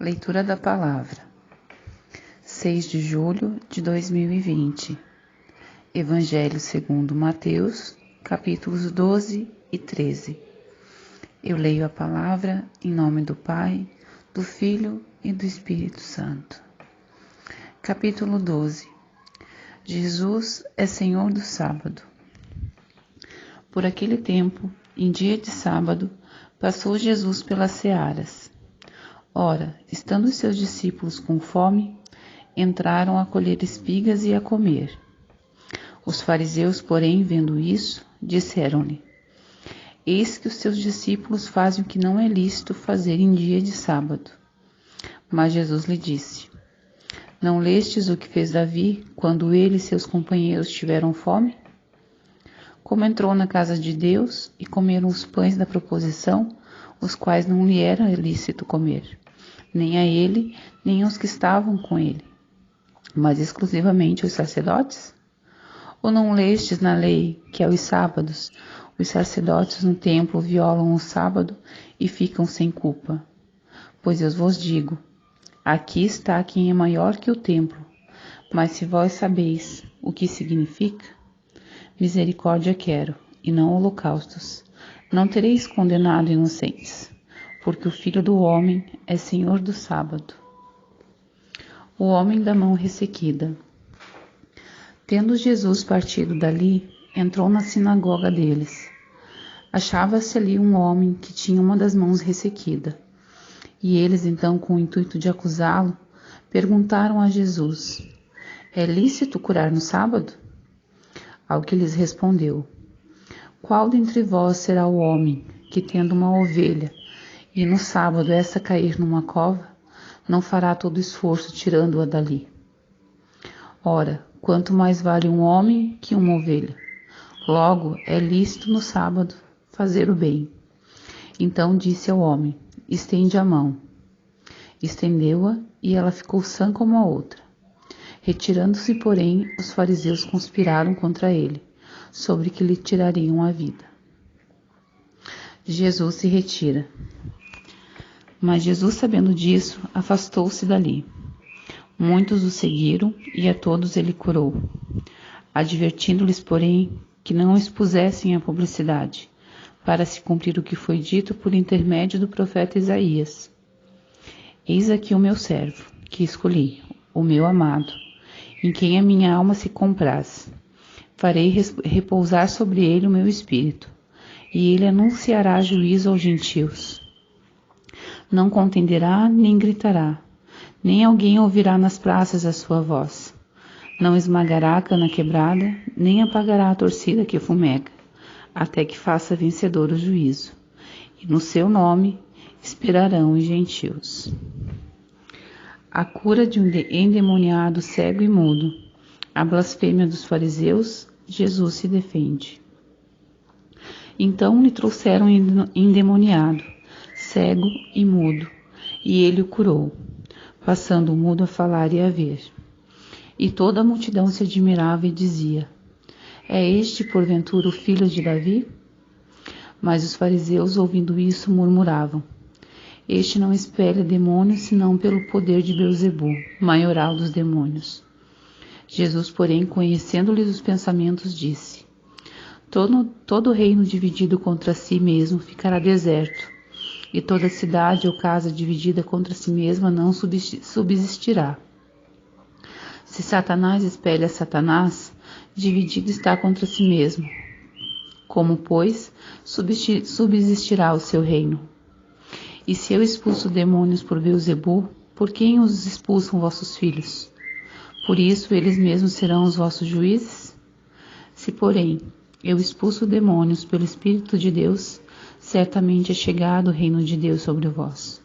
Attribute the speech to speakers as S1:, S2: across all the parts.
S1: Leitura da Palavra, 6 de julho de 2020, Evangelho segundo Mateus, capítulos 12 e 13. Eu leio a Palavra em nome do Pai, do Filho e do Espírito Santo. Capítulo 12. Jesus é Senhor do Sábado. Por aquele tempo, em dia de sábado, passou Jesus pelas searas. Ora, estando os seus discípulos com fome, entraram a colher espigas e a comer. Os fariseus, porém, vendo isso, disseram-lhe: Eis que os seus discípulos fazem o que não é lícito fazer em dia de sábado. Mas Jesus lhe disse: Não lestes o que fez Davi, quando ele e seus companheiros tiveram fome? Como entrou na casa de Deus e comeram os pães da proposição, os quais não lhe era lícito comer, nem a ele, nem aos que estavam com ele, mas exclusivamente os sacerdotes? Ou não lestes na lei que aos sábados os sacerdotes no templo violam o sábado e ficam sem culpa? Pois eu vos digo, aqui está quem é maior que o templo. Mas se vós sabeis o que significa, misericórdia quero, e não holocaustos, não tereis condenado inocentes, porque o Filho do Homem é Senhor do Sábado. O homem da mão ressequida. Tendo Jesus partido dali, entrou na sinagoga deles. Achava-se ali um homem que tinha uma das mãos ressequida. E eles, então, com o intuito de acusá-lo, perguntaram a Jesus: É lícito curar no sábado? Ao que lhes respondeu: Qual dentre vós será o homem que, tendo uma ovelha, e no sábado essa cair numa cova, não fará todo esforço tirando-a dali? Ora, quanto mais vale um homem que uma ovelha? Logo, é lícito no sábado fazer o bem. Então disse ao homem: Estende a mão. Estendeu-a, e ela ficou sã como a outra. Retirando-se, porém, os fariseus conspiraram contra ele, sobre que lhe tirariam a vida. Jesus se retira. Mas Jesus, sabendo disso, afastou-se dali. Muitos o seguiram, e a todos ele curou, advertindo-lhes, porém, que não expusessem a publicidade, para se cumprir o que foi dito por intermédio do profeta Isaías: Eis aqui o meu servo, que escolhi, o meu amado, em quem a minha alma se compraz. Farei repousar sobre ele o meu espírito, e ele anunciará juízo aos gentios. Não contenderá, nem gritará, nem alguém ouvirá nas praças a sua voz. Não esmagará a cana quebrada, nem apagará a torcida que fumega, até que faça vencedor o juízo. E no seu nome esperarão os gentios. A cura de um endemoniado cego e mudo. A blasfêmia dos fariseus, Jesus se defende. Então lhe trouxeram endemoniado, cego e mudo, e ele o curou, passando o mudo a falar e a ver. E toda a multidão se admirava e dizia: É este, porventura, o filho de Davi? Mas os fariseus, ouvindo isso, murmuravam: Este não expele demônios, senão pelo poder de Beelzebu, maioral dos demônios. Jesus, porém, conhecendo-lhes os pensamentos, disse: Todo reino dividido contra si mesmo ficará deserto, e toda cidade ou casa dividida contra si mesma não subsistirá. Se Satanás espelha Satanás, dividido está contra si mesmo. Como, pois, subsistirá o seu reino? E se eu expulso demônios por Beelzebu, por quem os expulsam vossos filhos? Por isso eles mesmos serão os vossos juízes? Se, porém, eu expulso demônios pelo Espírito de Deus, certamente é chegado o reino de Deus sobre vós.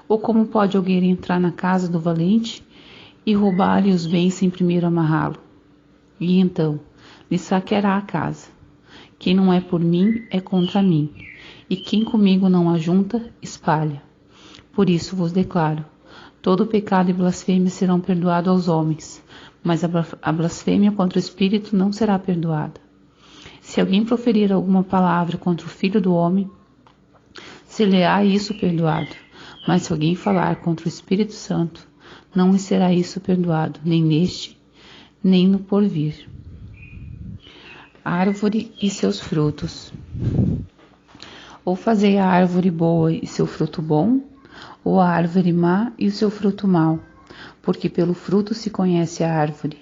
S1: Ou como pode alguém entrar na casa do valente e roubar-lhe os bens sem primeiro amarrá-lo? E então lhe saqueará a casa. Quem não é por mim é contra mim, e quem comigo não ajunta, espalha. Por isso vos declaro: todo pecado e blasfêmia serão perdoados aos homens, mas a blasfêmia contra o Espírito não será perdoada. Se alguém proferir alguma palavra contra o Filho do Homem, ser-lhe-á isso perdoado. Mas se alguém falar contra o Espírito Santo, não lhe será isso perdoado, nem neste, nem no porvir. Árvore e seus frutos. Ou fazei a árvore boa e seu fruto bom, ou a árvore má e o seu fruto mau, porque pelo fruto se conhece a árvore.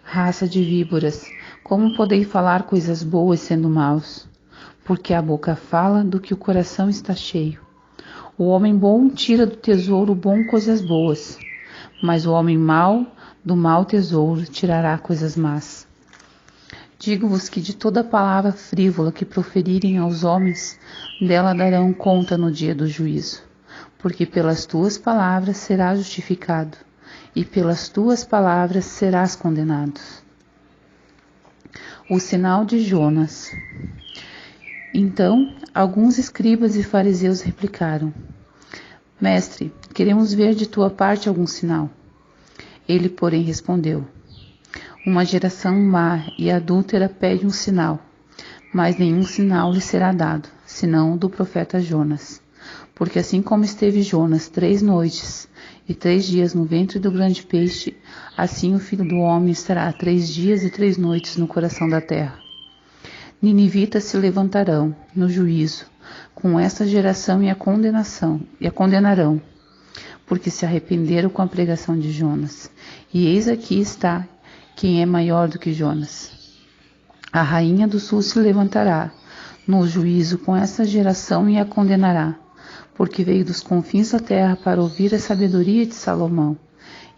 S1: Raça de víboras, como podeis falar coisas boas sendo maus? Porque a boca fala do que o coração está cheio. O homem bom tira do tesouro bom coisas boas, mas o homem mau do mau tesouro tirará coisas más. Digo-vos que de toda palavra frívola que proferirem aos homens, dela darão conta no dia do juízo. Porque pelas tuas palavras serás justificado, e pelas tuas palavras serás condenado. O sinal de Jonas. Então, alguns escribas e fariseus replicaram: Mestre, queremos ver de tua parte algum sinal. Ele, porém, respondeu: Uma geração má e adúltera pede um sinal, mas nenhum sinal lhe será dado, senão o do profeta Jonas. Porque assim como esteve Jonas 3 noites e 3 dias no ventre do grande peixe, assim o Filho do Homem estará 3 dias e 3 noites no coração da terra. Ninivitas se levantarão no juízo com esta geração e a condenarão, porque se arrependeram com a pregação de Jonas. E eis aqui está quem é maior do que Jonas. A rainha do sul se levantará no juízo com essa geração e a condenará, porque veio dos confins da terra para ouvir a sabedoria de Salomão.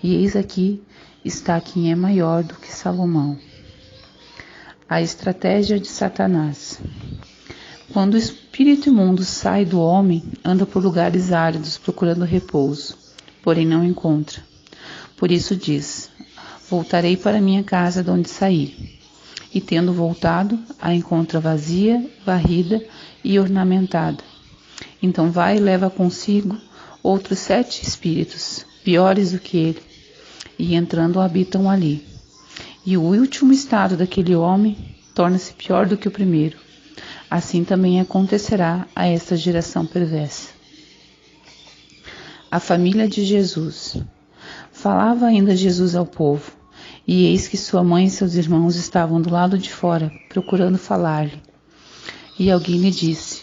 S1: E eis aqui está quem é maior do que Salomão. A estratégia de Satanás. Quando o espírito imundo sai do homem, anda por lugares áridos procurando repouso, porém não encontra. Por isso diz: Voltarei para minha casa de onde saí. E tendo voltado, a encontra vazia, varrida e ornamentada. Então vai e leva consigo outros 7 espíritos, piores do que ele, e entrando habitam ali. E o último estado daquele homem torna-se pior do que o primeiro. Assim também acontecerá a esta geração perversa. A família de Jesus. Falava ainda Jesus ao povo, e eis que sua mãe e seus irmãos estavam do lado de fora, procurando falar-lhe. E alguém lhe disse: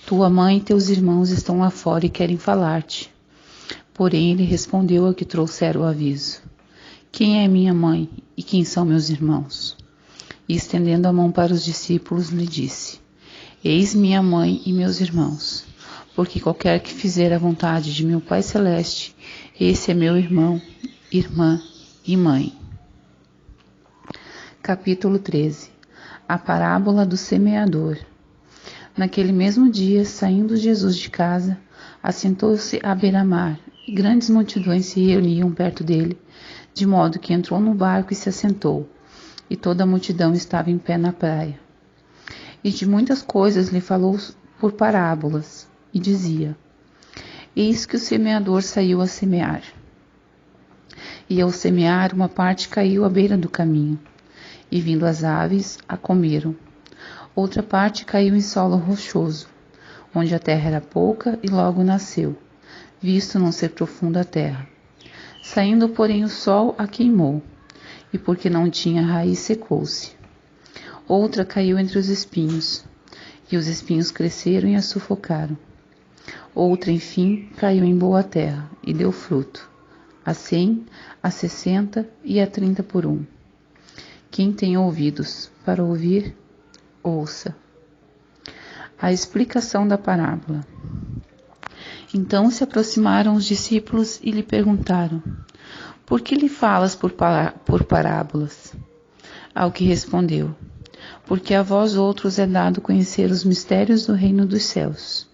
S1: Tua mãe e teus irmãos estão lá fora e querem falar-te. Porém ele respondeu ao que trouxeram o aviso: Quem é minha mãe e quem são meus irmãos? E estendendo a mão para os discípulos, lhe disse: Eis minha mãe e meus irmãos, porque qualquer que fizer a vontade de meu Pai Celeste, esse é meu irmão, irmã e mãe. Capítulo 13. A parábola do semeador. Naquele mesmo dia, saindo Jesus de casa, assentou-se à beira-mar, e grandes multidões se reuniam perto dele, de modo que entrou no barco e se assentou, e toda a multidão estava em pé na praia. E de muitas coisas lhe falou por parábolas, e dizia: Eis que o semeador saiu a semear. E ao semear, uma parte caiu à beira do caminho, e vindo as aves, a comeram. Outra parte caiu em solo rochoso, onde a terra era pouca e logo nasceu, visto não ser profunda a terra. Saindo, porém, o sol a queimou, e porque não tinha raiz, secou-se. Outra caiu entre os espinhos, e os espinhos cresceram e a sufocaram. Outra, enfim, caiu em boa terra, e deu fruto, a 100, a 60 e a 30 por 1. Quem tem ouvidos para ouvir, ouça. A explicação da parábola. Então se aproximaram os discípulos e lhe perguntaram: Por que lhe falas por parábolas? Ao que respondeu: Porque a vós outros é dado conhecer os mistérios do reino dos céus,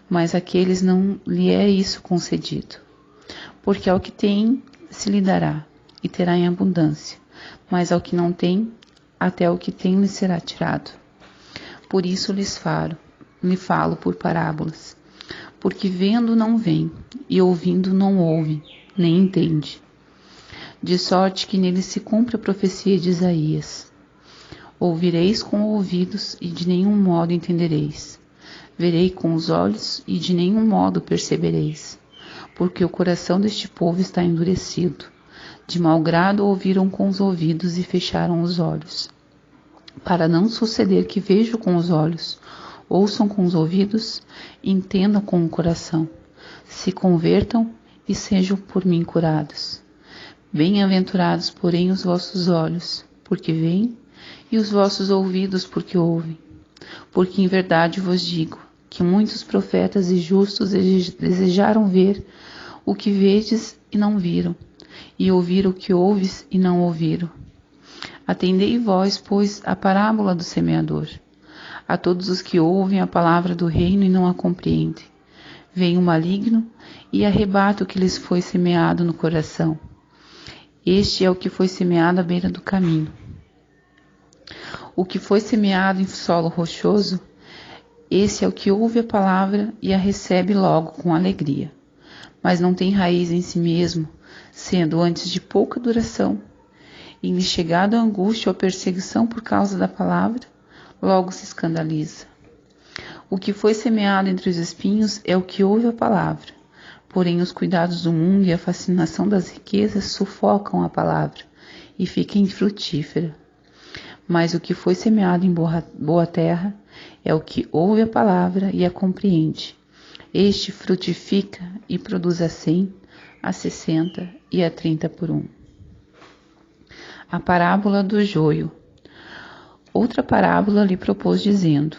S1: mas àqueles não lhe é isso concedido. Porque ao que tem se lhe dará, e terá em abundância, mas ao que não tem, até o que tem lhe será tirado. Por isso lhe falo por parábolas, porque vendo não vêem, e ouvindo não ouvem, nem entende. De sorte que nele se cumpre a profecia de Isaías: Ouvireis com ouvidos e de nenhum modo entendereis. Verei com os olhos e de nenhum modo percebereis. porque o coração deste povo está endurecido. De mau grado ouviram com os ouvidos e fecharam os olhos, para não suceder que vejam com os olhos, ouçam com os ouvidos, entendam com o coração, se convertam e sejam por mim curados. Bem-aventurados, porém, os vossos olhos, porque veem, e os vossos ouvidos, porque ouvem. Porque em verdade vos digo que muitos profetas e justos desejaram ver o que vedes e não viram, e ouvir o que ouves e não ouviram. Atendei vós, pois, a parábola do semeador. A todos os que ouvem a palavra do reino e não a compreendem. Vem o maligno e arrebata o que lhes foi semeado no coração. Este é o que foi semeado à beira do caminho. O que foi semeado em solo rochoso, esse é o que ouve a palavra e a recebe logo com alegria, mas não tem raiz em si mesmo, sendo antes de pouca duração. E lhe chegado a angústia ou a perseguição por causa da palavra, logo se escandaliza. O que foi semeado entre os espinhos é o que ouve a palavra, porém os cuidados do mundo e a fascinação das riquezas sufocam a palavra e fica infrutífera. Mas o que foi semeado em boa terra é o que ouve a palavra e a compreende. Este frutifica e produz a 100, a 60 e a 30 por 1. A parábola do joio. Outra parábola lhe propôs, dizendo: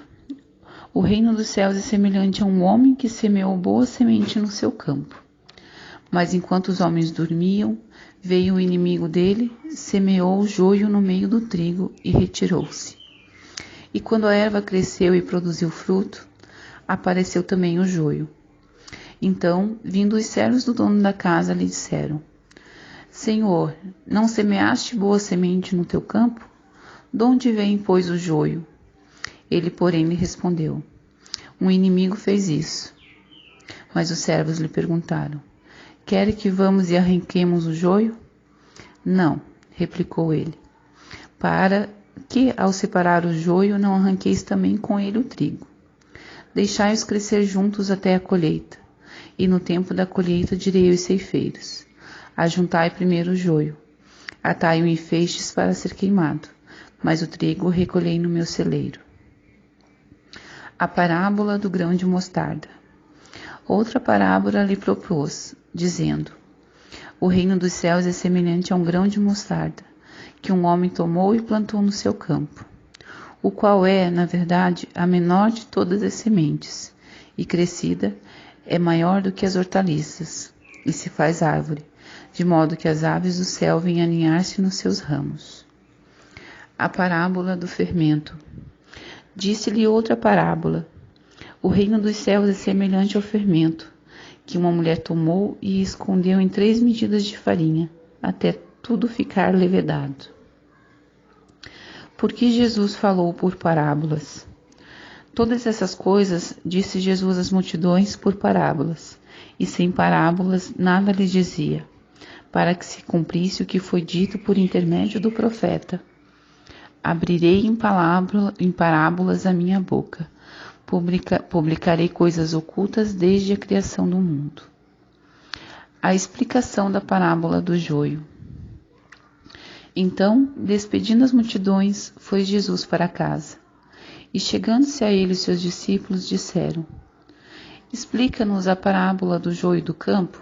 S1: O reino dos céus é semelhante a um homem que semeou boa semente no seu campo. Mas enquanto os homens dormiam, veio o inimigo dele, semeou o joio no meio do trigo e retirou-se. E quando a erva cresceu e produziu fruto, apareceu também o joio. Então, vindo os servos do dono da casa, lhe disseram: Senhor, não semeaste boa semente no teu campo? De onde vem, pois, o joio? Ele, porém, lhe respondeu: Um inimigo fez isso. Mas os servos lhe perguntaram: Quer que vamos e arranquemos o joio? Não, replicou ele. Para que, ao separar o joio, não arranqueis também com ele o trigo? Deixai-os crescer juntos até a colheita. E no tempo da colheita direi aos ceifeiros: Ajuntai primeiro o joio, atai-o em feixes para ser queimado, mas o trigo recolhei no meu celeiro. A parábola do grão de mostarda. Outra parábola lhe propôs, dizendo: O reino dos céus é semelhante a um grão de mostarda, que um homem tomou e plantou no seu campo, o qual é, na verdade, a menor de todas as sementes, e crescida é maior do que as hortaliças, e se faz árvore, de modo que as aves do céu vêm aninhar-se nos seus ramos. A parábola do fermento. Disse-lhe outra parábola: O reino dos céus é semelhante ao fermento, que uma mulher tomou e escondeu em 3 medidas de farinha, até tudo ficar levedado. Por que Jesus falou por parábolas? Todas essas coisas disse Jesus às multidões por parábolas, e sem parábolas nada lhes dizia, para que se cumprisse o que foi dito por intermédio do profeta: Abrirei em parábolas a minha boca, publicarei coisas ocultas desde a criação do mundo. A explicação da parábola do joio. Então, despedindo as multidões, foi Jesus para casa. E chegando-se a ele seus discípulos disseram: Explica-nos a parábola do joio do campo.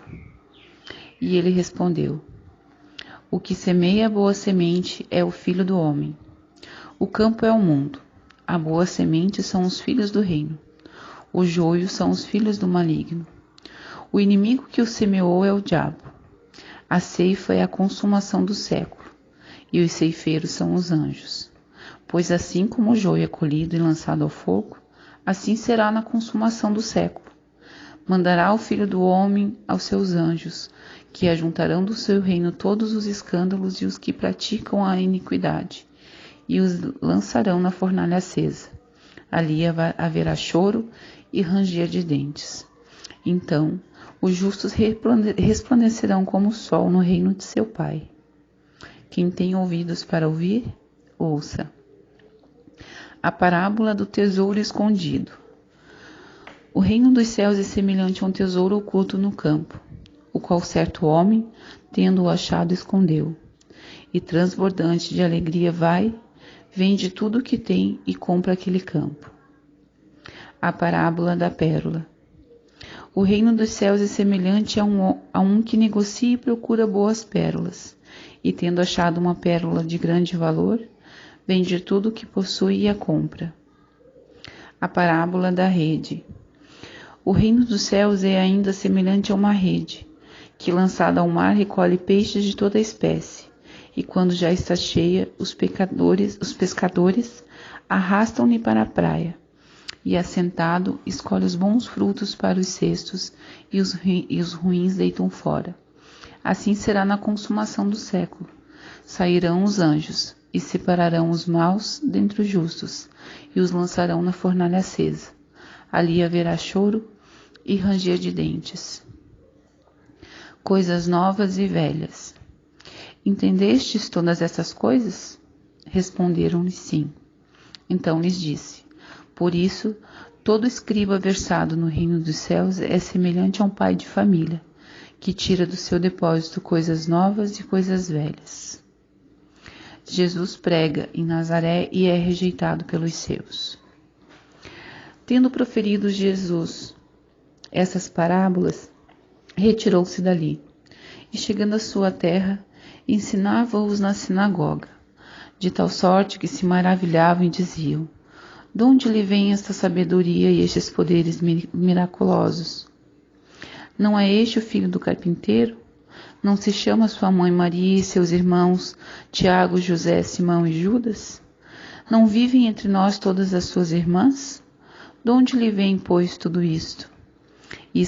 S1: E ele respondeu: O que semeia a boa semente é o Filho do homem. O campo é o mundo. A boa semente são os filhos do reino. O joio são os filhos do maligno. O inimigo que o semeou é o diabo. A ceifa é a consumação do século, e os ceifeiros são os anjos. Pois assim como o joio é colhido e lançado ao fogo, assim será na consumação do século. Mandará o Filho do homem aos seus anjos, que ajuntarão do seu reino todos os escândalos e os que praticam a iniquidade, e os lançarão na fornalha acesa. Ali haverá choro e ranger de dentes. Então, os justos resplandecerão como o sol no reino de seu Pai. Quem tem ouvidos para ouvir, ouça. A parábola do tesouro escondido. O reino dos céus é semelhante a um tesouro oculto no campo, qual certo homem, tendo-o achado, escondeu. E transbordante de alegria vai, vende tudo o que tem e compra aquele campo. A parábola da pérola. O reino dos céus é semelhante a um que negocia e procura boas pérolas, e tendo achado uma pérola de grande valor, vende tudo o que possui e a compra. A parábola da rede. O reino dos céus é ainda semelhante a uma rede, que lançada ao mar recolhe peixes de toda espécie, e quando já está cheia, os pescadores arrastam-lhe para a praia, e assentado escolhe os bons frutos para os cestos, e os ruins deitam fora. Assim será na consumação do século. Sairão os anjos, e separarão os maus dentre os justos, e os lançarão na fornalha acesa. Ali haverá choro e ranger de dentes. Coisas novas e velhas. Entendestes todas essas coisas? Responderam-lhe sim. Então lhes disse: por isso, todo escriba versado no reino dos céus é semelhante a um pai de família, que tira do seu depósito coisas novas e coisas velhas. Jesus prega em Nazaré e é rejeitado pelos seus. Tendo proferido Jesus essas parábolas, retirou-se dali, e chegando à sua terra, ensinava-os na sinagoga, de tal sorte que se maravilhavam e diziam: de onde lhe vem esta sabedoria e estes poderes miraculosos? Não é este o filho do carpinteiro? Não se chama sua mãe Maria e seus irmãos Tiago, José, Simão e Judas? Não vivem entre nós todas as suas irmãs? De onde lhe vem, pois, tudo isto? E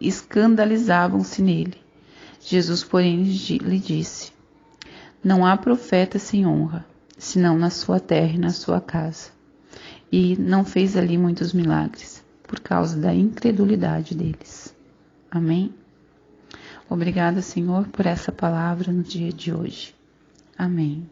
S1: escandalizavam-se nele. Jesus, porém, lhe disse: não há profeta sem honra, senão na sua terra e na sua casa. E não fez ali muitos milagres, por causa da incredulidade deles. Amém? Obrigada, Senhor, por essa palavra no dia de hoje. Amém.